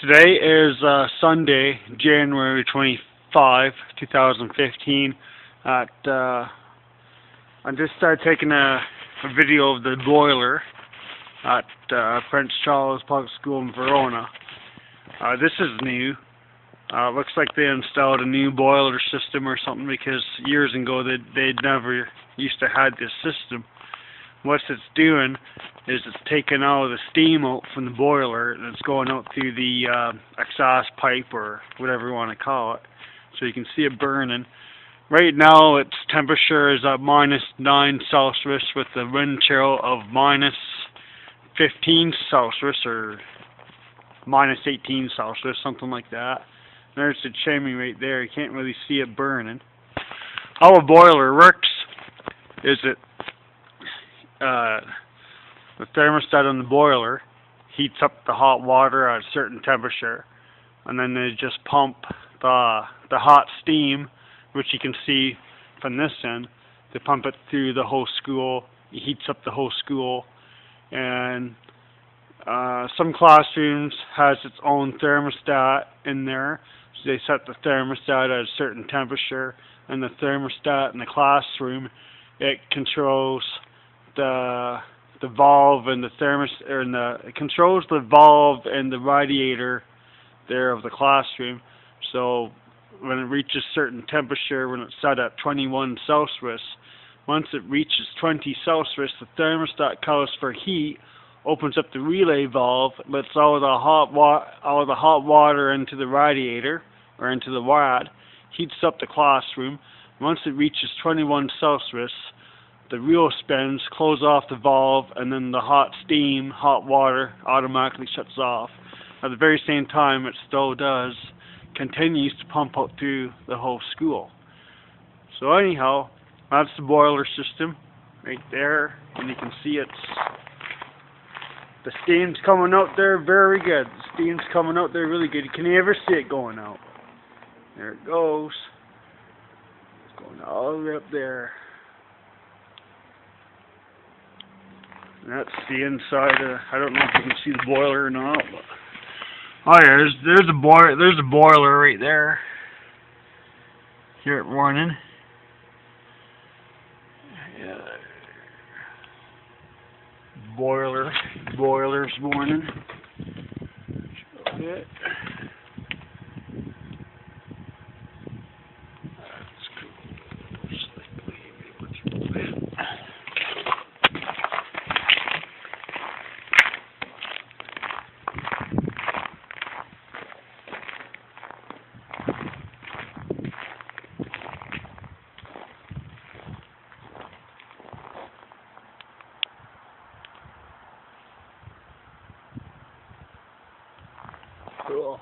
Today is Sunday, January 25, 2015. I just started taking a video of the boiler at Prince Charles Public School in Verona. This is new. Looks like they installed a new boiler system or something, because years ago they'd never used to have this system. What it's doing is it's taking all the steam out from the boiler and it's going out through the exhaust pipe, or whatever you want to call it, so you can see it burning. Right now its temperature is at -9 Celsius with the wind chill of -15 Celsius or -18 Celsius, something like that. There's the chimney right there. You can't really see it burning. How a boiler works is it the thermostat on the boiler heats up the hot water at a certain temperature, and then they just pump the hot steam, which you can see from this end. They pump it through the whole school. It heats up the whole school, and some classrooms has its own thermostat in there, so they set the thermostat at a certain temperature, and the thermostat in the classroom, it controls the valve and the it controls the valve and the radiator there of the classroom. So when it reaches certain temperature, when it's set at 21 Celsius, once it reaches 20 Celsius, the thermostat calls for heat, opens up the relay valve, lets all the hot water into the radiator or into the rad, heats up the classroom. Once it reaches 21 Celsius, the reel spins, close off the valve, and then the hot water automatically shuts off. At the very same time, it still continues to pump out through the whole school. So anyhow, that's the boiler system right there, and you can see the steam's coming out there very good. The steam's coming out there really good. Can you ever see it going out? There it goes. It's going all the way up there. And that's the inside. I don't know if you can see the boiler or not. But, oh yeah, there's a boiler right there. Here at Verona. Yeah. Boiler's morning. Okay. That's cool. Cool.